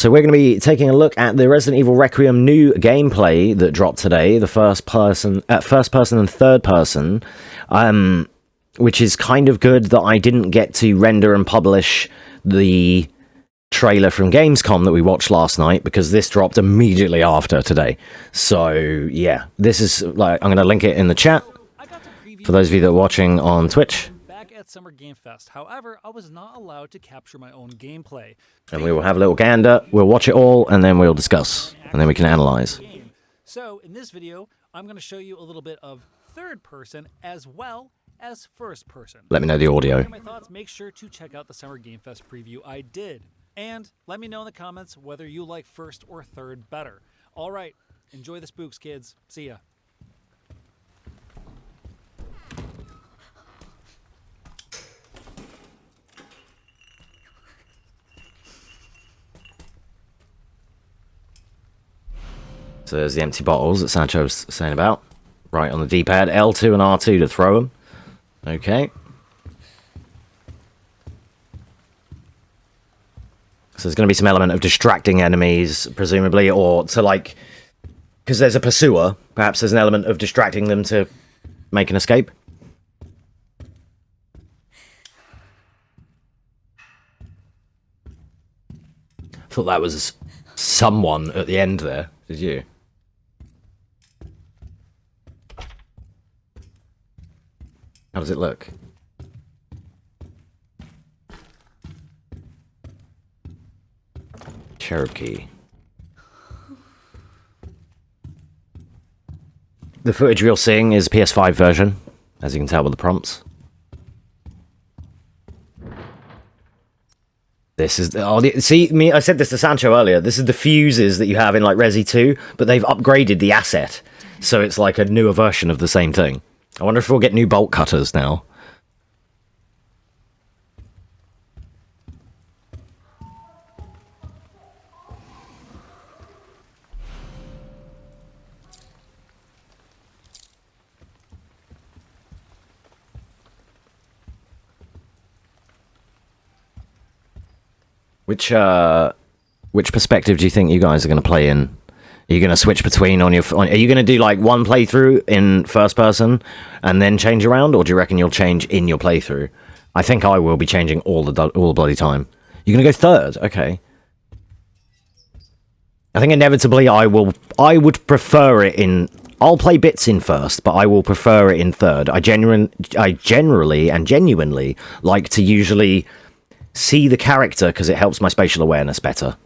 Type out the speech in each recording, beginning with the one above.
So we're going to be taking a look at the Resident Evil Requiem new gameplay that dropped today, the first person and third person, which is kind of good that I didn't get to render and publish the trailer from Gamescom that we watched last night, because this dropped immediately after today. So yeah, this is like, I'm going to link it in the chat for those of you that are watching on Twitch. At Summer Game Fest. However, I was not allowed to capture my own gameplay. And we will have a little gander, we'll watch it all, and then we'll discuss, and then we can analyze. So, in this video, I'm going to show you a little bit of third person as well as first person. Let me know the audio. My thoughts, make sure to check out the Summer Game Fest preview I did. And let me know in the comments whether you like first or third better. Alright, enjoy the spooks, kids. See ya. So there's the empty bottles that Sancho was saying about. Right on the D-pad, L2 and R2 to throw them. Okay. So there's going to be some element of distracting enemies, presumably, or to like... Because there's a pursuer, perhaps there's an element of distracting them to make an escape. I thought that was someone at the end there. Did you? How does it look? Cherokee. The footage we're seeing is PS5 version, as you can tell with the prompts. This is see me. I said this to Sancho earlier. This is the fuses that you have in like Resi 2, but they've upgraded the asset, so it's like a newer version of the same thing. I wonder if we'll get new bolt cutters now. Which perspective do you think you guys are going to play in? Are you going to switch between are you going to do like one playthrough in first person and then change around, or do you reckon you'll change in your playthrough? I think I will be changing all the bloody time. You're going to go third? Okay. I think inevitably I would prefer it in... I'll play bits in first, but I will prefer it in third. I generally and genuinely like to usually see the character because it helps my spatial awareness better.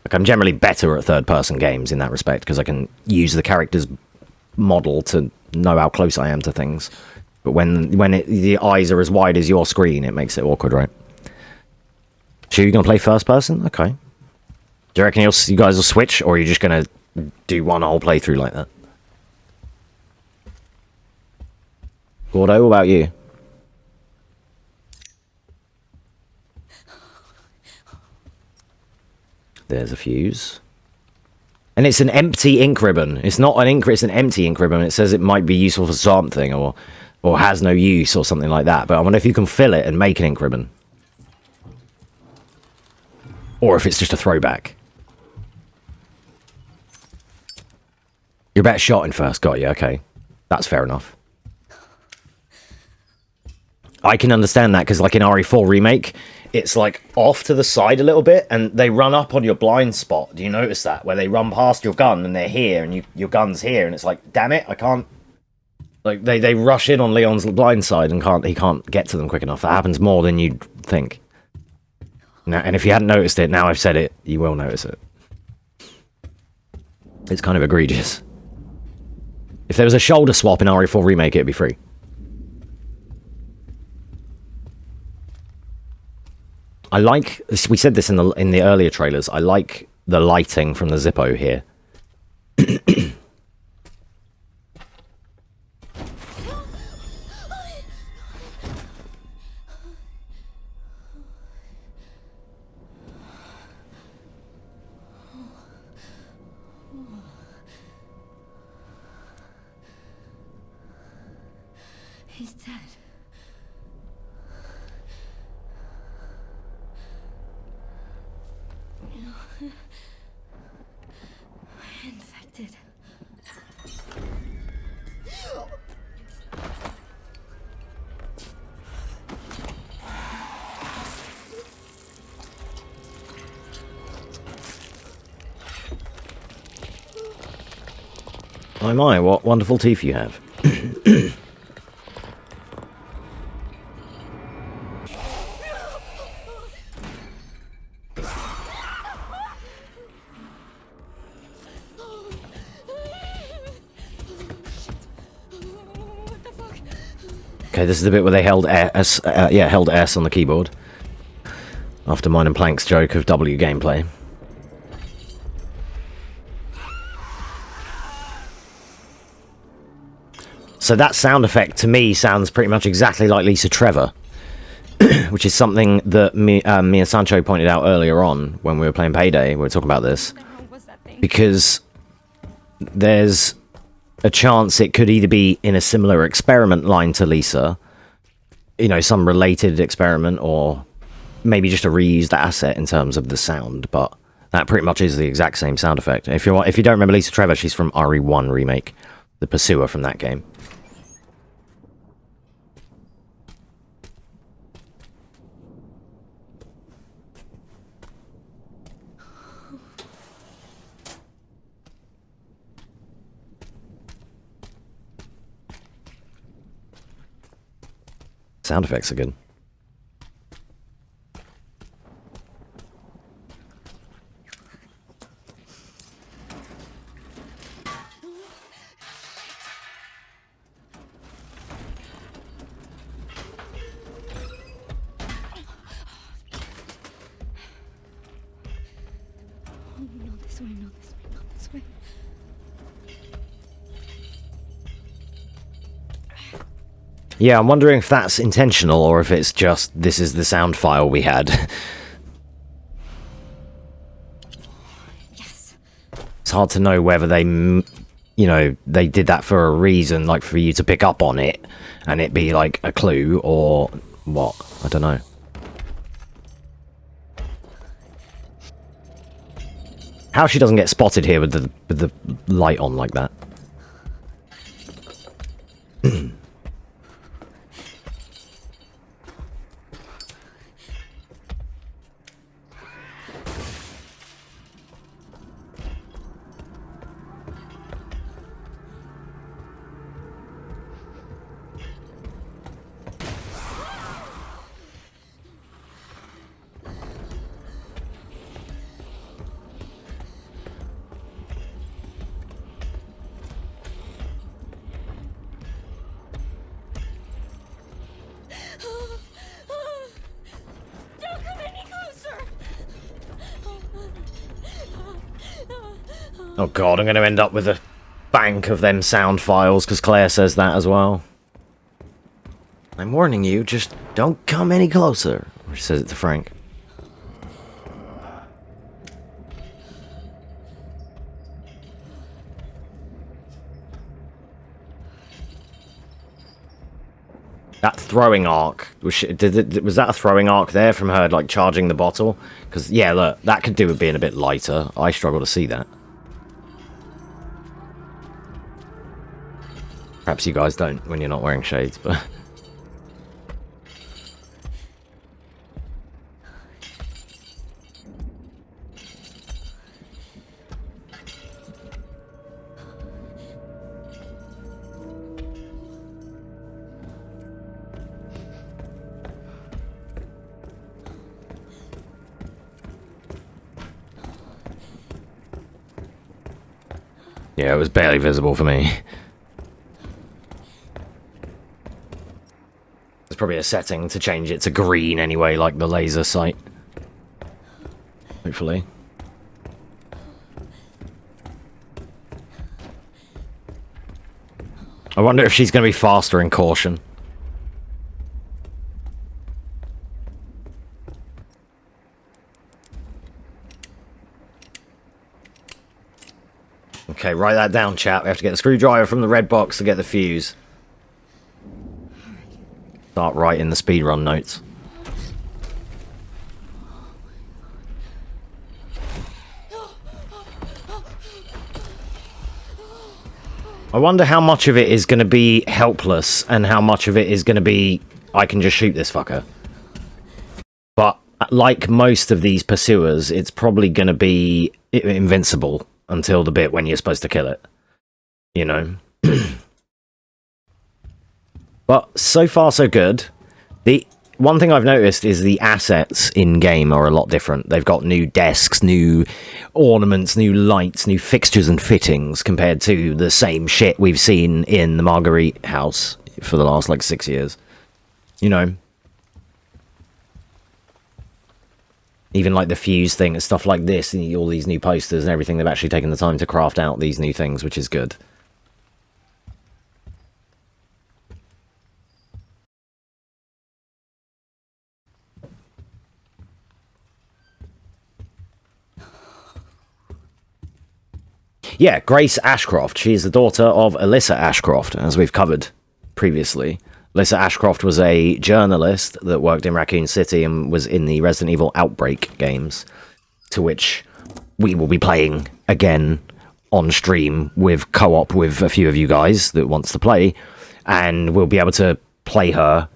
Like, I'm generally better at third-person games in that respect, because I can use the character's model to know how close I am to things. But when the eyes are as wide as your screen, it makes it awkward, right? So you're going to play first-person? Okay. Do you reckon you guys will switch, or are you just going to do one whole playthrough like that? Gordo, what about you? There's a fuse. And it's an empty ink ribbon. It's not an ink, it's an empty ink ribbon. It says it might be useful for something, or has no use, or something like that. But I wonder if you can fill it and make an ink ribbon. Or if it's just a throwback. You're a better shot in first, got you, okay. That's fair enough. I can understand that, because like in RE4 Remake, it's like off to the side a little bit, and they run up on your blind spot. Do you notice that? Where they run past your gun, and they're here, and your gun's here, and it's like, damn it, I can't... Like, they rush in on Leon's blind side, and he can't get to them quick enough. That happens more than you'd think. Now, and if you hadn't noticed it, now I've said it, you will notice it. It's kind of egregious. If there was a shoulder swap in RE4 Remake, it'd be free. I like, we said this in the earlier trailers, I like the lighting from the Zippo here. He's dead. Infected. Oh my, what wonderful teeth you have. Okay, this is the bit where they held S, held S on the keyboard. After mine and Plank's joke of W gameplay. So that sound effect, to me, sounds pretty much exactly like Lisa Trevor. Which is something that me and Sancho pointed out earlier on when we were playing Payday. We were talking about this. Because there's a chance it could either be in a similar experiment line to Lisa, you know, some related experiment, or maybe just a reused asset in terms of the sound, but that pretty much is the exact same sound effect. If you don't remember Lisa Trevor, she's from RE1 Remake, the pursuer from that game. Sound effects are good. Not this way, not this way, not this way. Yeah, I'm wondering if that's intentional or if it's just this is the sound file we had. Yes. It's hard to know whether they, you know, they did that for a reason, like for you to pick up on it and it be like a clue, or what. I don't know. How she doesn't get spotted here with the light on like that. Don't come any closer. Oh god, I'm going to end up with a bank of them sound files, because Claire says that as well. I'm warning you, just don't come any closer. She says it to Frank. That throwing arc, was that a throwing arc there from her, like, charging the bottle? Because, yeah, look, that could do with being a bit lighter. I struggle to see that. Perhaps you guys don't when you're not wearing shades, but... yeah, it was barely visible for me. There's probably a setting to change it to green anyway, like the laser sight. Hopefully. I wonder if she's going to be faster in caution. Okay, write that down, chat. We have to get the screwdriver from the red box to get the fuse. Start writing the speedrun notes. I wonder how much of it is going to be helpless and how much of it is going to be, I can just shoot this fucker. But like most of these pursuers, it's probably going to be invincible until the bit when you're supposed to kill it. You know? But so far so good. The one thing I've noticed is the assets in-game are a lot different. They've got new desks, new ornaments, new lights, new fixtures and fittings compared to the same shit we've seen in the Marguerite house for the last, like, 6 years. You know? Even, like, the fuse thing and stuff like this, and all these new posters and everything, they've actually taken the time to craft out these new things, which is good. Yeah, Grace Ashcroft. She is the daughter of Alyssa Ashcroft, as we've covered previously. Alyssa Ashcroft was a journalist that worked in Raccoon City and was in the Resident Evil Outbreak games, to which we will be playing again on stream with co-op with a few of you guys that wants to play, and we'll be able to play her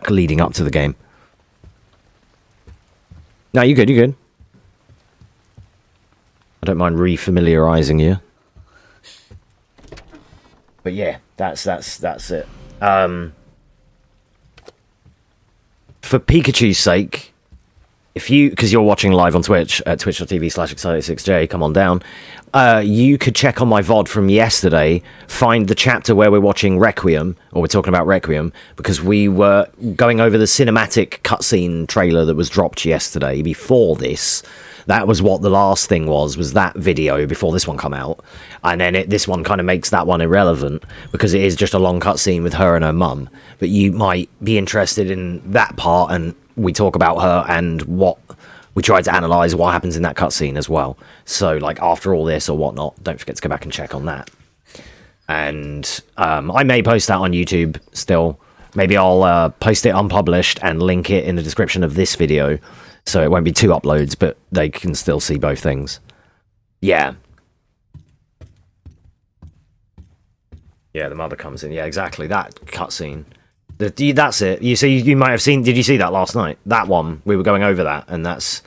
leading up to the game. No, you're good, you're good. I don't mind re-familiarizing you. But yeah, that's it. For Pikachu's sake, if you, because you're watching live on Twitch at twitch.tv/Excite6j, come on down, you could check on my VOD from yesterday, find the chapter where we're watching Requiem, or we're talking about Requiem, because we were going over the cinematic cutscene trailer that was dropped yesterday before this. That was what the last thing was that video before this one come out. And then this one kind of makes that one irrelevant, because it is just a long cutscene with her and her mum. But you might be interested in that part, and we talk about her and what we try to analyse what happens in that cutscene as well. So, like, after all this or whatnot, don't forget to go back and check on that. And I may post that on YouTube still. Maybe I'll post it unpublished and link it in the description of this video. So it won't be 2 uploads, but they can still see both things. Yeah. Yeah, the mother comes in. Yeah, exactly. That cutscene. That's it. You see, you might have seen... Did you see that last night? That one. We were going over that, and that's...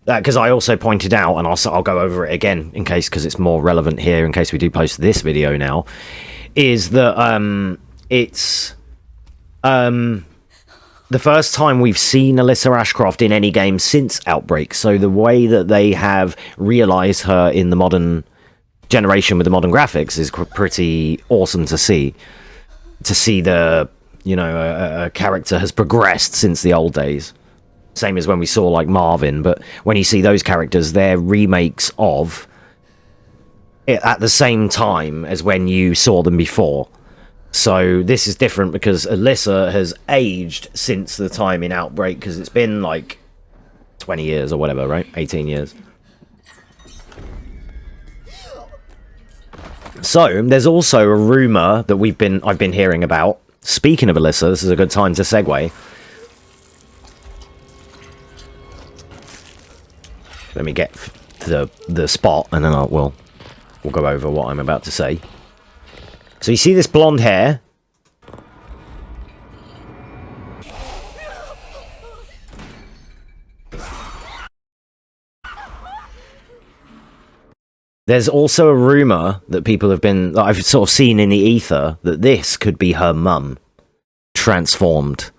that because I also pointed out, and I'll go over it again, in case, because it's more relevant here, in case we do post this video now, is that it's... the first time we've seen Alyssa Ashcroft in any game since Outbreak, so the way that they have realised her in the modern generation with the modern graphics is pretty awesome to see. To see the, you know, a character has progressed since the old days. Same as when we saw, like, Marvin, but when you see those characters, they're remakes of it at the same time as when you saw them before. So this is different because Alyssa has aged since the time in Outbreak, because it's been like 20 years or whatever, right? 18 years. So there's also a rumor that I've been hearing about. Speaking of Alyssa, this is a good time to segue. Let me get the spot, and then we'll go over what I'm about to say. So you see this blonde hair? There's also a rumor that that I've sort of seen in the ether, that this could be her mum transformed.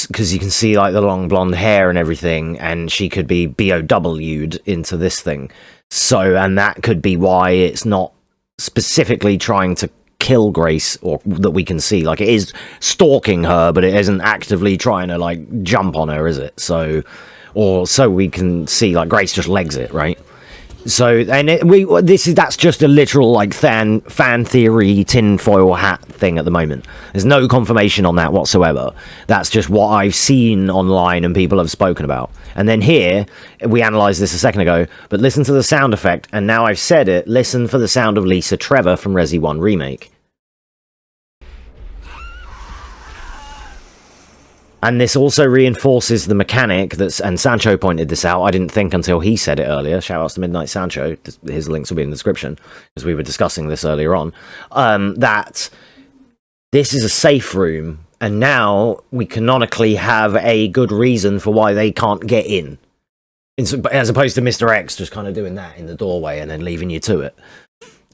Because you can see, like, the long blonde hair and everything, and she could be BOW'd into this thing. So, and that could be why it's not specifically trying to kill Grace, or that we can see. Like, it is stalking her, but it isn't actively trying to, like, jump on her, is it? So, or so we can see, like, Grace just legs it, right? So, and that's just a literal, like, fan theory tinfoil hat thing at the moment. There's no confirmation on that whatsoever. That's just what I've seen online and people have spoken about. And then here, we analysed this a second ago, but listen to the sound effect, and now I've said it, listen for the sound of Lisa Trevor from Resi 1 Remake. And this also reinforces the mechanic that's, and Sancho pointed this out, I didn't think until he said it earlier, shout outs to Midnight Sancho, his links will be in the description, because we were discussing this earlier on, that this is a safe room, and now we canonically have a good reason for why they can't get in. As opposed to Mr. X just kind of doing that in the doorway and then leaving you to it.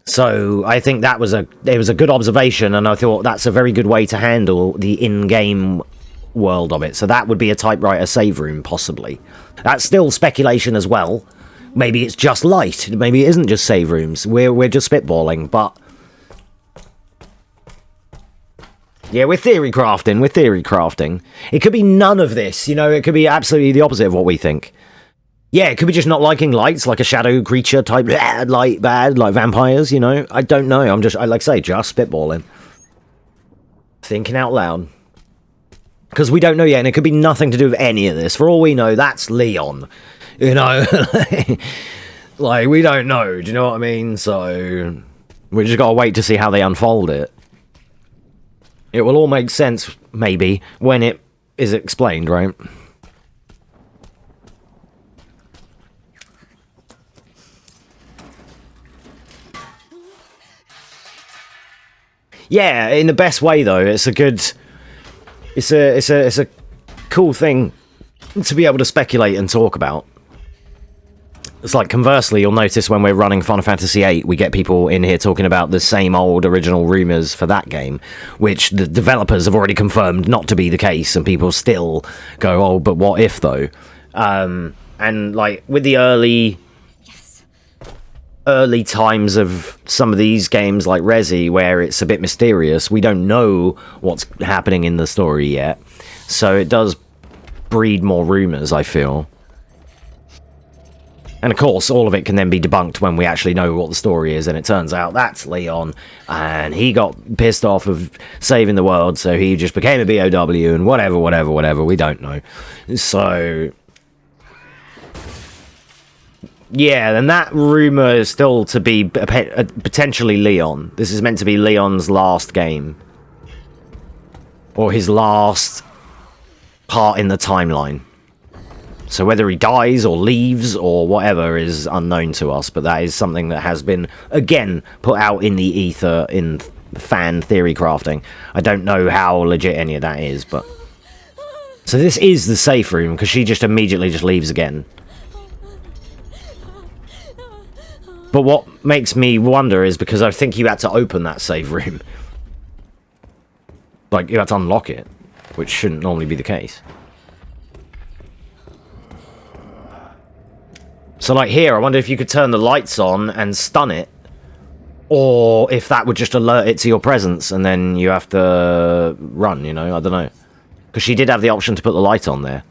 So I think it was a good observation, and I thought that's a very good way to handle the in-game world of it. So that would be a typewriter save room, possibly. That's still speculation as well. Maybe it's just light. Maybe it isn't just save rooms. We're just spitballing, but yeah, we're theory crafting. It could be none of this, you know, it could be absolutely the opposite of what we think. Yeah, it could be just not liking lights, like a shadow creature type, light bad, like vampires, you know? I don't know, I like I say, just spitballing. Thinking out loud. Because we don't know yet, and it could be nothing to do with any of this. For all we know, that's Leon. You know? Like, we don't know, do you know what I mean? So, we just gotta wait to see how they unfold it. It will all make sense, maybe, when it is explained, right? Yeah, in the best way though. It's a good, it's a cool thing to be able to speculate and talk about. It's like, conversely, you'll notice when we're running Final Fantasy VIII, we get people in here talking about the same old original rumours for that game, which the developers have already confirmed not to be the case, and people still go, oh, but what if, though? And, like, with the early times of some of these games, like Resi, where it's a bit mysterious, we don't know what's happening in the story yet, so it does breed more rumours, I feel. And of course, all of it can then be debunked when we actually know what the story is, and it turns out that's Leon, and he got pissed off of saving the world, so he just became a BOW, and whatever, we don't know. So, yeah, and that rumour is still to be potentially Leon. This is meant to be Leon's last game. Or his last part in the timeline. So whether he dies or leaves or whatever is unknown to us, but that is something that has been, again, put out in the ether in fan theory crafting. I don't know how legit any of that is, but... So this is the safe room, because she just immediately just leaves again. But what makes me wonder is because I think you had to open that save room. Like, you had to unlock it, which shouldn't normally be the case. So, like, here, I wonder if you could turn the lights on and stun it. Or if that would just alert it to your presence, and then you have to run, you know? I don't know. Because she did have the option to put the light on there.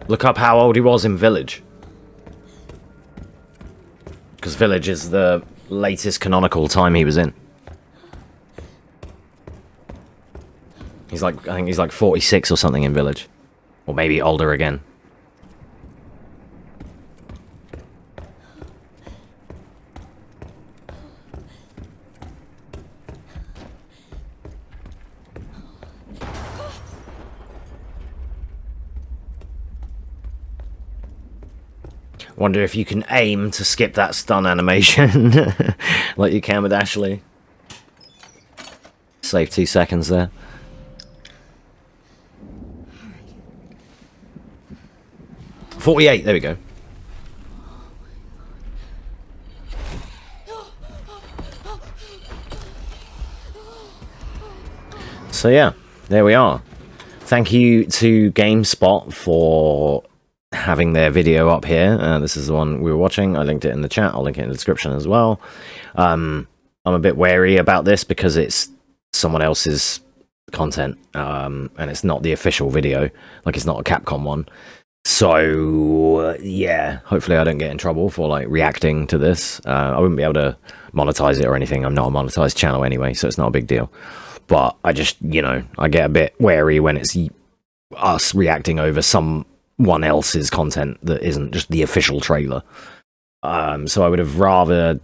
Look up how old he was in Village. Because Village is the latest canonical time he was in. He's like, I think he's like 46 or something in Village. Or maybe older again. Wonder if you can aim to skip that stun animation like you can with Ashley. Save 2 seconds there. $48, there we go. So yeah, there we are. Thank you to GameSpot for having their video up here. This is the one we were watching. I linked it in the chat. I'll link it in the description as well. I'm a bit wary about this because it's someone else's content, and it's not the official video. Like, it's not a Capcom one. So yeah, hopefully I don't get in trouble for like reacting to this. I wouldn't be able to monetize it or anything. I'm not a monetized channel anyway, so it's not a big deal. But I just, I get a bit wary when it's us reacting over someone else's content that isn't just the official trailer. So I would have rather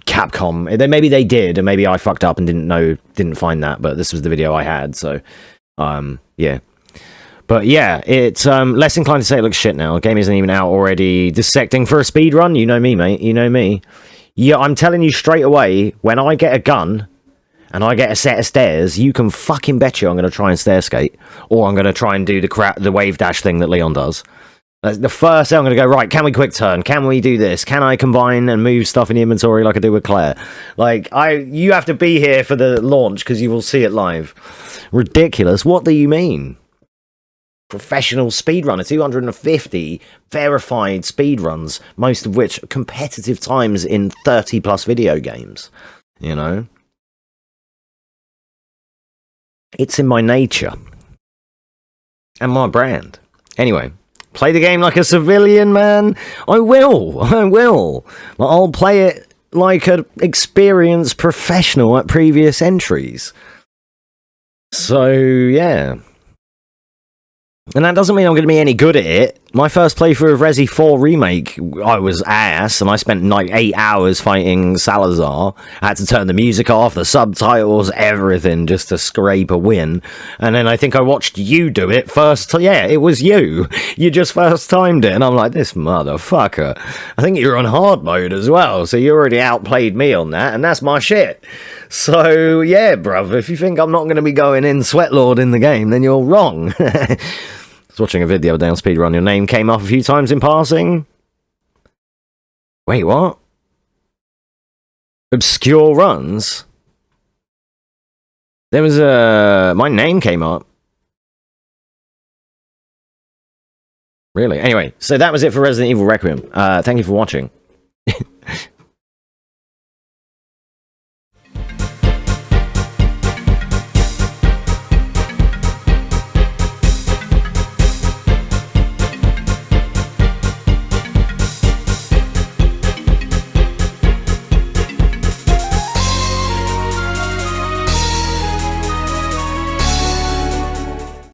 Capcom. Maybe they did, and maybe I fucked up and didn't find that. But this was the video I had, so yeah. But yeah, it's less inclined to say it looks shit now. The game isn't even out already. Dissecting for a speed run, you know me, mate. You know me. Yeah, I'm telling you straight away. When I get a gun and I get a set of stairs, you can fucking bet you I'm going to try and stair skate, or I'm going to try and do the wave dash thing that Leon does. That's the first thing I'm going to go, right, can we quick turn? Can we do this? Can I combine and move stuff in the inventory like I do with Claire? Like, you have to be here for the launch because you will see it live. Ridiculous. What do you mean? Professional speedrunner, 250 verified speedruns, most of which competitive times in 30 plus video games. It's in my nature. And my brand. Anyway. Play the game like a civilian, man. I will. But I'll play it like an experienced professional at previous entries. So, yeah. And that doesn't mean I'm going to be any good at it. My first playthrough of Resi 4 Remake, I was ass, and I spent like 8 hours fighting Salazar. I had to turn the music off, the subtitles, everything, just to scrape a win. And then I think I watched you do it first. Yeah, it was you. You just first timed it, and I'm like, this motherfucker. I think you're on hard mode as well, so you already outplayed me on that, and that's my shit. So, yeah, bruv, if you think I'm not going to be going in Sweatlord in the game, then you're wrong. I was watching a video down speedrun. Your name came up a few times in passing. Wait, what? Obscure runs? There was my name came up. Really? Anyway, so that was it for Resident Evil Requiem. Thank you for watching.